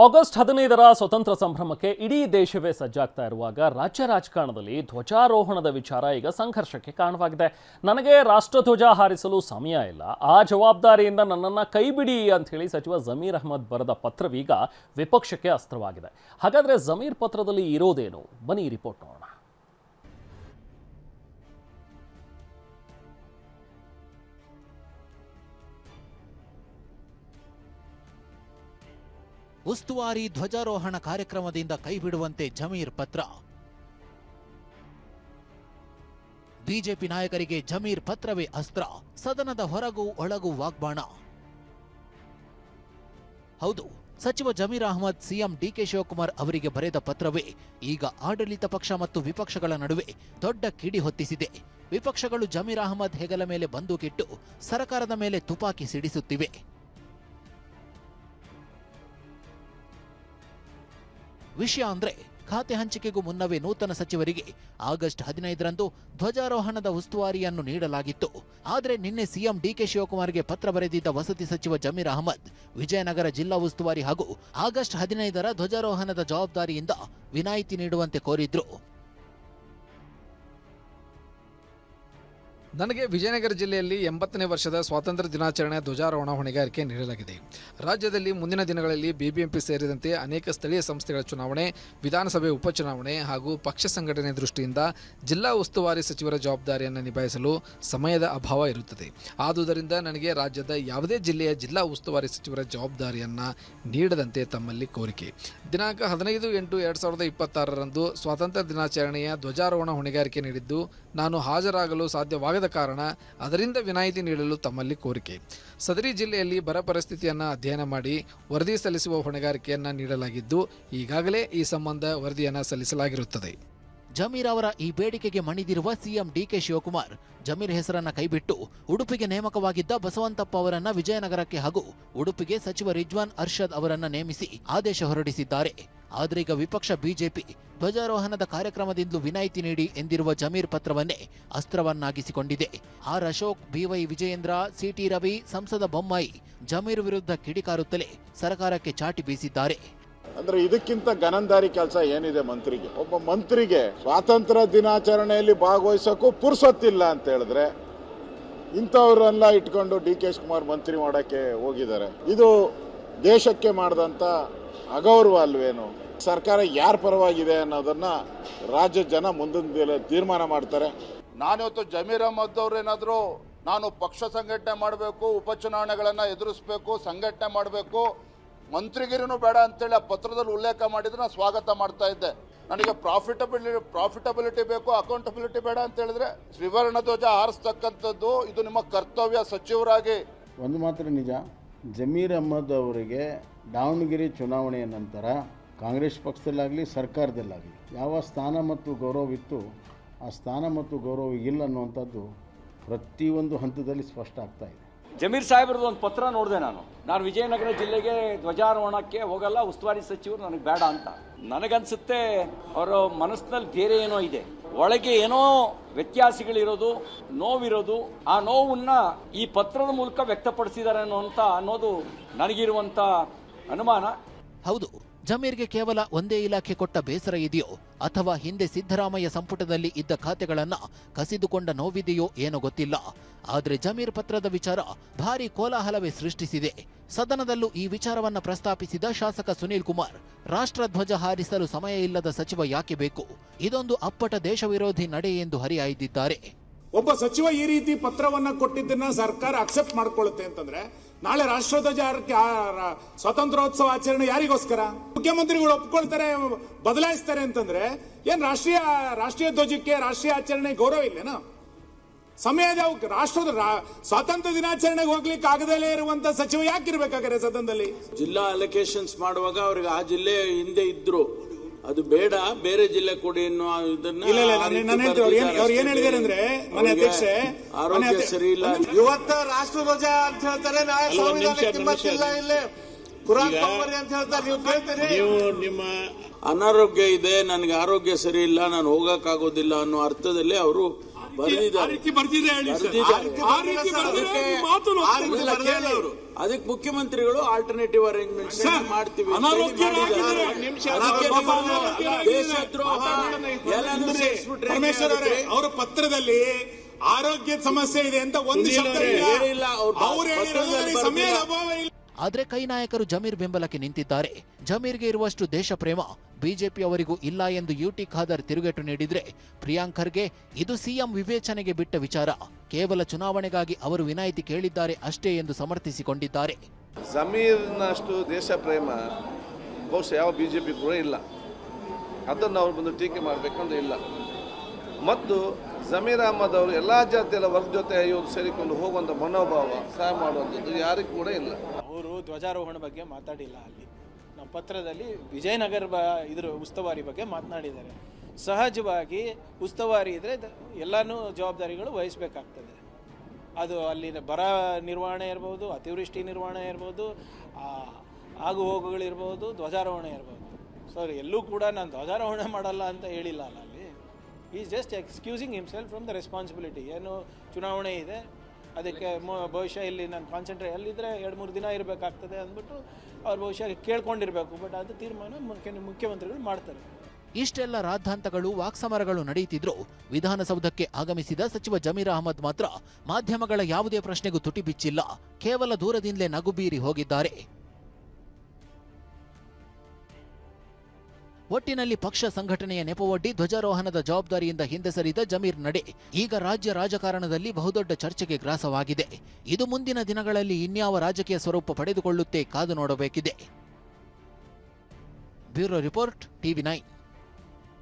August 15ರ ಸ್ವತಂತ್ರ ಸಂಭ್ರಮಕ್ಕೆ ಇಡೀ ದೇಶವೇ ಸಜ್ಜಾಗ್ತಾ ಇರುವಾಗ ರಾಜ್ಯ ರಾಜಕಾರಣದಲ್ಲಿ ಧ್ವಜಾರೋಹಣದ ವಿಚಾರ ಈಗ ಸಂಘರ್ಷಕ್ಕೆ ಕಾರಣವಾಗಿದೆ. ನನಗೆ ರಾಷ್ಟ್ರಧ್ವಜ ಹಾರಿಸಲು ಸಮಯ ಇಲ್ಲ, ಆ ಜವಾಬ್ದಾರಿಯಿಂದ ನನ್ನನ್ನು ಕೈಬಿಡಿ ಅಂತ ಹೇಳಿ ಸಚಿವ ಜಮೀರ್ ಅಹ್ಮದ್ ಬರೆದ ಪತ್ರವೀಗ ವಿಪಕ್ಷಕ್ಕೆ ಅಸ್ತ್ರವಾಗಿದೆ. ಹಾಗಾದ್ರೆ ಜಮೀರ್ ಪತ್ರದಲ್ಲಿ ಇರೋದೇನು? ಬನ್ನಿ ರಿಪೋರ್ಟ್ ನೋಡೋಣ. ಉಸ್ತುವಾರಿ ಧ್ವಜಾರೋಹಣ ಕಾರ್ಯಕ್ರಮದಿಂದ ಕೈಬಿಡುವಂತೆ ಜಮೀರ್ ಪತ್ರ. ಬಿಜೆಪಿ ನಾಯಕರಿಗೆ ಜಮೀರ್ ಪತ್ರವೇ ಅಸ್ತ್ರ. ಸದನದ ಹೊರಗೂ ಒಳಗೂ ವಾಗ್ಬಾಣ. ಹೌದು, ಸಚಿವ ಜಮೀರ್ ಅಹ್ಮದ್ ಸಿಎಂ ಡಿಕೆ ಶಿವಕುಮಾರ್ ಅವರಿಗೆ ಬರೆದ ಪತ್ರವೇ ಈಗ ಆಡಳಿತ ಪಕ್ಷ ಮತ್ತು ವಿಪಕ್ಷಗಳ ನಡುವೆ ದೊಡ್ಡ ಕಿಡಿ ಹೊತ್ತಿಸಿದೆ. ವಿಪಕ್ಷಗಳು ಜಮೀರ್ ಅಹ್ಮದ್ ಹೆಗಲ ಮೇಲೆ ಬಂದೂಕಿಟ್ಟು ಸರ್ಕಾರದ ಮೇಲೆ ತುಪಾಕಿ ಸಿಡಿಸುತ್ತಿವೆ. ವಿಷಯ ಅಂದ್ರೆ, ಖಾತೆ ಹಂಚಿಕೆಗೂ ಮುನ್ನವೇ ನೂತನ ಸಚಿವರಿಗೆ ಆಗಸ್ಟ್ 15ರಂದು ಧ್ವಜಾರೋಹಣದ ಉಸ್ತುವಾರಿಯನ್ನು ನೀಡಲಾಗಿತ್ತು. ಆದರೆ ನಿನ್ನೆ ಸಿಎಂ ಡಿಕೆ ಶಿವಕುಮಾರ್ಗೆ ಪತ್ರ ಬರೆದಿದ್ದ ವಸತಿ ಸಚಿವ ಜಮೀರ್ ಅಹ್ಮದ್ ವಿಜಯನಗರ ಜಿಲ್ಲಾ ಉಸ್ತುವಾರಿ ಹಾಗೂ ಆಗಸ್ಟ್ 15ರ ಧ್ವಜಾರೋಹಣದ ಜವಾಬ್ದಾರಿಯಿಂದ ವಿನಾಯಿತಿ ನೀಡುವಂತೆ ಕೋರಿದ್ರು. ನನಗೆ ವಿಜಯನಗರ ಜಿಲ್ಲೆಯಲ್ಲಿ 80ನೇ ವರ್ಷದ ಸ್ವಾತಂತ್ರ್ಯ ದಿನಾಚರಣೆ ಧ್ವಜಾರೋಹಣ ಹೊಣೆಗಾರಿಕೆ ನೀಡಲಾಗಿದೆ. ರಾಜ್ಯದಲ್ಲಿ ಮುಂದಿನ ದಿನಗಳಲ್ಲಿ ಬಿಬಿಎಂಪಿ ಸೇರಿದಂತೆ ಅನೇಕ ಸ್ಥಳೀಯ ಸಂಸ್ಥೆಗಳ ಚುನಾವಣೆ, ವಿಧಾನಸಭೆ ಉಪಚುನಾವಣೆ ಹಾಗೂ ಪಕ್ಷ ಸಂಘಟನೆ ದೃಷ್ಟಿಯಿಂದ ಜಿಲ್ಲಾ ಉಸ್ತುವಾರಿ ಸಚಿವರ ಜವಾಬ್ದಾರಿಯನ್ನು ನಿಭಾಯಿಸಲು ಸಮಯದ ಅಭಾವ ಇರುತ್ತದೆ. ಆದುದರಿಂದ ನನಗೆ ರಾಜ್ಯದ ಯಾವುದೇ ಜಿಲ್ಲೆಯ ಜಿಲ್ಲಾ ಉಸ್ತುವಾರಿ ಸಚಿವರ ಜವಾಬ್ದಾರಿಯನ್ನು ನೀಡದಂತೆ ತಮ್ಮಲ್ಲಿ ಕೋರಿಕೆ. ದಿನಾಂಕ 15/8/2026ರಂದು ಸ್ವಾತಂತ್ರ್ಯ ದಿನಾಚರಣೆಯ ಧ್ವಜಾರೋಹಣ ಹೊಣೆಗಾರಿಕೆ ನೀಡಿದ್ದು ನಾನು ಹಾಜರಾಗಲು ಸಾಧ್ಯವಾಗದ ಕಾರಣ ಅದರಿಂದ ವಿನಾಯಿತಿ ನೀಡಲು ತಮ್ಮಲ್ಲಿ ಕೋರಿಕೆ. ಸದರಿ ಜಿಲ್ಲೆಯಲ್ಲಿ ಬರ ಪರಿಸ್ಥಿತಿಯನ್ನು ಅಧ್ಯಯನ ಮಾಡಿ ವರದಿ ಸಲ್ಲಿಸುವ ಹೊಣೆಗಾರಿಕೆಯನ್ನು ನೀಡಲಾಗಿದ್ದು ಈಗಾಗಲೇ ಈ ಸಂಬಂಧ ವರದಿಯನ್ನು ಸಲ್ಲಿಸಲಾಗಿರುತ್ತದೆ. ಜಮೀರ್ ಅವರ ಈ ಬೇಡಿಕೆಗೆ ಮಣಿದಿರುವ ಸಿಎಂ ಡಿಕೆ ಶಿವಕುಮಾರ್ ಜಮೀರ್ ಹೆಸರನ್ನ ಕೈಬಿಟ್ಟು ಉಡುಪಿಗೆ ನೇಮಕವಾಗಿದ್ದ ಬಸವಂತಪ್ಪ ಅವರನ್ನ ವಿಜಯನಗರಕ್ಕೆ ಹಾಗೂ ಉಡುಪಿಗೆ ಸಚಿವ ರಿಜ್ವಾನ್ ಅರ್ಷದ್ ಅವರನ್ನ ನೇಮಿಸಿ ಆದೇಶ ಹೊರಡಿಸಿದ್ದಾರೆ. ಆದ್ರೀಗ ವಿಪಕ್ಷ ಬಿಜೆಪಿ ಧ್ವಜಾರೋಹಣದ ಕಾರ್ಯಕ್ರಮದಿಂದಲೂ ವಿನಾಯಿತಿ ನೀಡಿ ಎಂದಿರುವ ಜಮೀರ್ ಪತ್ರವನ್ನೇ ಅಸ್ತ್ರವನ್ನಾಗಿಸಿಕೊಂಡಿದೆ. R Ashok, BY Vijayendra, CT Ravi, ಸಂಸದ ಬೊಮ್ಮಾಯಿ ಜಮೀರ್ ವಿರುದ್ಧ ಕಿಡಿಕಾರುತ್ತಲೇ ಸರ್ಕಾರಕ್ಕೆ ಚಾಟಿ ಬೀಸಿದ್ದಾರೆ. ಅಂದ್ರೆ ಇದಕ್ಕಿಂತ ಗನಂದಾರಿ ಕೆಲಸ ಏನಿದೆ ಮಂತ್ರಿಗೆ? ಒಬ್ಬ ಮಂತ್ರಿಗೆ ಸ್ವಾತಂತ್ರ್ಯ ದಿನಾಚರಣೆಯಲ್ಲಿ ಭಾಗವಹಿಸೋಕ್ಕೂ ಪುರ್ಸೊತ್ತಿಲ್ಲ ಅಂತ ಹೇಳಿದ್ರೆ ಇಂಥವ್ರನ್ನೆಲ್ಲ ಇಟ್ಕೊಂಡು ಡಿ ಕೆ ಶಿವಕುಮಾರ್ ಮಂತ್ರಿ ಮಾಡಕ್ಕೆ ಹೋಗಿದ್ದಾರೆ. ಇದು ದೇಶಕ್ಕೆ ಮಾಡಿದಂತ ಅಗೌರವ ಅಲ್ವೇನು? ಸರ್ಕಾರ ಯಾರ ಪರವಾಗಿದೆ ಅನ್ನೋದನ್ನ ರಾಜ್ಯ ಜನ ಮುಂದಿನ ತೀರ್ಮಾನ ಮಾಡ್ತಾರೆ. ನಾನಿವತ್ತು ಜಮೀರ್ ಅಹ್ಮದ್ ಅವ್ರೇನಾದ್ರು ನಾನು ಪಕ್ಷ ಸಂಘಟನೆ ಮಾಡಬೇಕು, ಉಪಚುನಾವಣೆಗಳನ್ನ ಎದುರಿಸಬೇಕು, ಸಂಘಟನೆ ಮಾಡಬೇಕು, ಮಂತ್ರಿಗಿರಿನೂ ಬೇಡ ಅಂತೇಳಿ ಆ ಪತ್ರದಲ್ಲಿ ಉಲ್ಲೇಖ ಮಾಡಿದ್ರೆ ನಾನು ಸ್ವಾಗತ ಮಾಡ್ತಾ ಇದ್ದೆ. ನನಗೆ ಪ್ರಾಫಿಟಬಿಲಿಟಿ ಬೇಕು, ಅಕೌಂಟಬಿಲಿಟಿ ಬೇಡ ಅಂತ ಹೇಳಿದ್ರೆ ತ್ರಿವರ್ಣ ಧ್ವಜ ಹಾರಿಸ್ತಕ್ಕಂಥದ್ದು ಇದು ನಿಮ್ಮ ಕರ್ತವ್ಯ ಸಚಿವರಾಗಿ. ಒಂದು ಮಾತ್ರ ನಿಜ, ಜಮೀರ್ ಅಹ್ಮದ್ ಅವರಿಗೆ ದಾವಣಗೆರೆ ಚುನಾವಣೆಯ ನಂತರ ಕಾಂಗ್ರೆಸ್ ಪಕ್ಷದಲ್ಲಾಗಲಿ ಸರ್ಕಾರದಲ್ಲಾಗಲಿ ಯಾವ ಸ್ಥಾನ ಮತ್ತು ಗೌರವವಿತ್ತು ಆ ಸ್ಥಾನ ಮತ್ತು ಗೌರವ ಇಲ್ಲ ಅನ್ನುವಂಥದ್ದು ಪ್ರತಿಯೊಂದು ಹಂತದಲ್ಲಿ ಸ್ಪಷ್ಟ ಆಗ್ತಾ ಇದೆ. ಜಮೀರ್ ಸಾಹೇಬ್ರದ್ದು ಒಂದು ಪತ್ರ ನೋಡಿದೆ. ನಾನು ವಿಜಯನಗರ ಜಿಲ್ಲೆಗೆ ಧ್ವಜಾರೋಹಣಕ್ಕೆ ಹೋಗಲ್ಲ, ಉಸ್ತುವಾರಿ ಸಚಿವರು ನನಗೆ ಬೇಡ ಅಂತ. ನನಗನ್ಸುತ್ತೆ ಅವರ ಮನಸ್ಸಿನಲ್ಲಿ ಬೇರೆ ಏನೋ ಇದೆ, ಒಳಗೆ ಏನೋ ವ್ಯತ್ಯಾಸಗಳಿರೋದು, ನೋವಿರೋದು. ಆ ನೋವನ್ನ ಈ ಪತ್ರದ ಮೂಲಕ ವ್ಯಕ್ತಪಡಿಸಿದ್ದಾರೆ ಅನ್ನೋದು ನನಗಿರುವಂತ ಅನುಮಾನ. ಹೌದು, ಜಮೀರ್ಗೆ ಕೇವಲ ಒಂದೇ ಇಲಾಖೆ ಕೊಟ್ಟ ಬೇಸರ ಇದೆಯೋ ಅಥವಾ ಹಿಂದೆ ಸಿದ್ದರಾಮಯ್ಯ ಸಂಪುಟದಲ್ಲಿ ಇದ್ದ ಖಾತೆಗಳನ್ನ ಕಸಿದುಕೊಂಡ ನೋವಿದೆಯೋ ಏನೋ ಗೊತ್ತಿಲ್ಲ. ಆದ್ರೆ ಜಮೀರ್ ಪತ್ರದ ವಿಚಾರ ಭಾರಿ ಕೋಲಾಹಲವೇ ಸೃಷ್ಟಿಸಿದೆ. ಸದನದಲ್ಲೂ ಈ ವಿಚಾರವನ್ನ ಪ್ರಸ್ತಾಪಿಸಿದ ಶಾಸಕ ಸುನೀಲ್ ಕುಮಾರ್, ರಾಷ್ಟ್ರಧ್ವಜ ಹಾರಿಸಲು ಸಮಯ ಇಲ್ಲದ ಸಚಿವ ಯಾಕೆ ಬೇಕು? ಇದೊಂದು ಅಪ್ಪಟ ದೇಶ ವಿರೋಧಿ ನಡೆ ಎಂದು ಹರಿಹಾಯ್ದಿದ್ದಾರೆ. ಒಬ್ಬ ಸಚಿವ ಈ ರೀತಿ ಪತ್ರವನ್ನ ಕೊಟ್ಟಿದ್ದನ್ನ ಸರ್ಕಾರ ಅಕ್ಸೆಪ್ಟ್ ಮಾಡ್ಕೊಳ್ಳುತ್ತೆ ಅಂತಂದ್ರೆ ನಾಳೆ ರಾಷ್ಟ್ರಧ್ವಜ ಸ್ವಾತಂತ್ರ್ಯೋತ್ಸವ ಆಚರಣೆ ಯಾರಿಗೋಸ್ಕರ? ಮುಖ್ಯಮಂತ್ರಿಗಳು ಒಪ್ಕೊಳ್ತಾರೆ, ಬದಲಾಯಿಸ್ತಾರೆ ಅಂತಂದ್ರೆ ಏನ್ ರಾಷ್ಟ್ರೀಯ ಧ್ವಜಕ್ಕೆ, ರಾಷ್ಟ್ರೀಯ ಆಚರಣೆ ಗೌರವ ಇಲ್ಲೇನೋ? ಸಮಯದ ಸ್ವಾತಂತ್ರ್ಯ ದಿನಾಚರಣೆಗೆ ಹೋಗ್ಲಿಕ್ಕೆ ಆಗದಲ್ಲೇ ಇರುವಂತ ಸಚಿವ ಯಾಕಿರ್ಬೇಕಾದ್ರೆ ಸದನದಲ್ಲಿ? ಜಿಲ್ಲಾ ಅಲೋಕೇಶನ್ಸ್ ಮಾಡುವಾಗ ಅವ್ರಿಗೆ ಆ ಜಿಲ್ಲೆ ಹಿಂದೆ ಇದ್ರು, ಅದು ಬೇಡ, ಬೇರೆ ಜಿಲ್ಲೆ ಕೊಡಿ ಅನ್ನೋ ಇದನ್ನ ಅವ್ರು ಏನ್ ಹೇಳಿದಾರೆ ಅಂದ್ರೆ, ಮನೆ ಅಧ್ಯಕ್ಷೆ ಆರೋಗ್ಯ ಸರಿ ಇಲ್ಲ, ಇವತ್ತ ರಾಷ್ಟ್ರಧ್ವಜ ಅಂತ ಹೇಳ್ತಾರೆ, ನಾಳೆ ಅಂತ ಹೇಳ್ತಾರೆ. ನೀವು ನಿಮ್ಮ ಅನಾರೋಗ್ಯ ಇದೆ, ನನಗೆ ಆರೋಗ್ಯ ಸರಿ ಇಲ್ಲ, ನಾನು ಹೋಗಕ್ಕಾಗೋದಿಲ್ಲ ಅನ್ನೋ ಅರ್ಥದಲ್ಲಿ ಅವರು ಅದಕ್ಕೆ ಮುಖ್ಯಮಂತ್ರಿಗಳು ಆಲ್ಟರ್ನೇಟಿವ್ ಅರೇಂಜ್ಮೆಂಟ್ಸ್ ಮಾಡ್ತೀವಿ. ಅವರ ಪತ್ರದಲ್ಲಿ ಆರೋಗ್ಯದ ಸಮಸ್ಯೆ ಇದೆ ಅಂತ ಒಂದು ಶಬ್ದ ಇಲ್ಲ. ಸಮಯದ ಅಭಾವ ಇಲ್ಲ. ಆದ್ರೆ ಕೈ ನಾಯಕರು ಜಮೀರ್ ಬೆಂಬಲಕ್ಕೆ ನಿಂತಿದ್ದಾರೆ. ಜಮೀರ್ಗೆ ಇರುವಷ್ಟು ದೇಶ ಪ್ರೇಮ ಬಿಜೆಪಿ ಅವರಿಗೂ ಇಲ್ಲ ಎಂದು ಯುಟಿ ಖಾದರ್ ತಿರುಗೇಟು ನೀಡಿದ್ರೆ, ಪ್ರಿಯಾಂಕ್ ಖರ್ಗೆ ಇದು ಸಿಎಂ ವಿವೇಚನೆಗೆ ಬಿಟ್ಟ ವಿಚಾರ, ಕೇವಲ ಚುನಾವಣೆಗಾಗಿ ಅವರು ವಿನಾಯಿತಿ ಕೇಳಿದ್ದಾರೆ ಅಷ್ಟೇ ಎಂದು ಸಮರ್ಥಿಸಿಕೊಂಡಿದ್ದಾರೆ. ಜಮೀರ್ನಷ್ಟು ದೇಶ ಪ್ರೇಮ ಬಹುಶಃ ಯಾವ ಬಿಜೆಪಿ ಕೂಡ ಇಲ್ಲ. ಅದನ್ನು ಅವರು ಬಂದು ಟೀಕೆ ಮಾಡಬೇಕಂದ್ರೆ ಇಲ್ಲ. ಮತ್ತು ಜಮೀರ್ ಅಹಮದ್ ಅವರು ಎಲ್ಲ ಜಾತಿಯ ವರ್ಗ ಜೊತೆ ಸೇರಿಕೊಂಡು ಹೋಗುವಂಥ ಮನೋಭಾವ, ಸಹಾಯ ಮಾಡುವಂಥದ್ದು ಯಾರಿಗೂ ಕೂಡ ಇಲ್ಲ. ಅವರು ಧ್ವಜಾರೋಹಣ ಬಗ್ಗೆ ಮಾತಾಡಿಲ್ಲ. ಅಲ್ಲಿ ನಮ್ಮ ಪತ್ರದಲ್ಲಿ ವಿಜಯನಗರ ಇದ್ರ ಉಸ್ತುವಾರಿ ಬಗ್ಗೆ ಮಾತನಾಡಿದ್ದಾರೆ. ಸಹಜವಾಗಿ ಉಸ್ತುವಾರಿ ಇದ್ದರೆ ಎಲ್ಲನೂ ಜವಾಬ್ದಾರಿಗಳು ವಹಿಸಬೇಕಾಗ್ತದೆ. ಅದು ಅಲ್ಲಿನ ಬರ ನಿರ್ವಹಣೆ ಇರ್ಬೋದು, ಅತಿವೃಷ್ಟಿ ನಿರ್ವಹಣೆ ಇರ್ಬೋದು, ಆಗು ಹೋಗುಗಳಿರ್ಬೋದು, ಧ್ವಜಾರೋಹಣ ಇರ್ಬೋದು. ಸೊ ಎಲ್ಲೂ ಕೂಡ ನಾನು ಧ್ವಜಾರೋಹಣ ಮಾಡಲ್ಲ ಅಂತ ಹೇಳಿಲ್ಲ ಅಲ್ಲ. ಅಲ್ಲಿ is just excusing himself from the responsibility. ಏನು ಚುನಾವಣೆ ಇದೆ, ಅದಕ್ಕೆ ಬಹುಶಃ ಇಲ್ಲಿ ನಾನು ಕಾನ್ಸಂಟ್ರೇಟ್ ಅಲ್ಲಿದ್ದರೆ 2-3 ದಿನ ಇರಬೇಕಾಗ್ತದೆ ಅಂದ್ಬಿಟ್ಟು ಅವ್ರು ಬಹುಶಃ ಕೇಳ್ಕೊಂಡಿರಬೇಕು. ಬಟ್ ಅದು ತೀರ್ಮಾನ ಮುಖ್ಯಮಂತ್ರಿಗಳು ಮಾಡ್ತಾರೆ. ಇಷ್ಟೆಲ್ಲ ರಾದ್ಧಾಂತಗಳು, ವಾಕ್ಸಮರಗಳು ನಡೆಯುತ್ತಿದ್ರು ವಿಧಾನಸೌಧಕ್ಕೆ ಆಗಮಿಸಿದ ಸಚಿವ ಜಮೀರ್ ಅಹಮದ್ ಮಾತ್ರ ಮಾಧ್ಯಮಗಳ ಯಾವುದೇ ಪ್ರಶ್ನೆಗೂ ತುಟಿ ಬಿಚ್ಚಿಲ್ಲ. ಕೇವಲ ದೂರದಿಂದಲೇ ನಗು ಬೀರಿ ಹೋಗಿದ್ದಾರೆ. ಒಟ್ಟಿನಲ್ಲಿ ಪಕ್ಷ ಸಂಘಟನೆಯ ನೆಪವೊಡ್ಡಿ ಧ್ವಜಾರೋಹಣದ ಜವಾಬ್ದಾರಿಯಿಂದ ಹಿಂದೆ ಸರಿದ ಜಮೀರ್ ನಡೆ ಈಗ ರಾಜ್ಯ ರಾಜಕಾರಣದಲ್ಲಿ ಬಹುದೊಡ್ಡ ಚರ್ಚೆಗೆ ಗ್ರಾಸವಾಗಿದೆ. ಇದು ಮುಂದಿನ ದಿನಗಳಲ್ಲಿ ಇನ್ಯಾವ ರಾಜಕೀಯ ಸ್ವರೂಪ ಪಡೆದುಕೊಳ್ಳುತ್ತೆ ಕಾದು ನೋಡಬೇಕಿದೆ. Bureau report, TV9.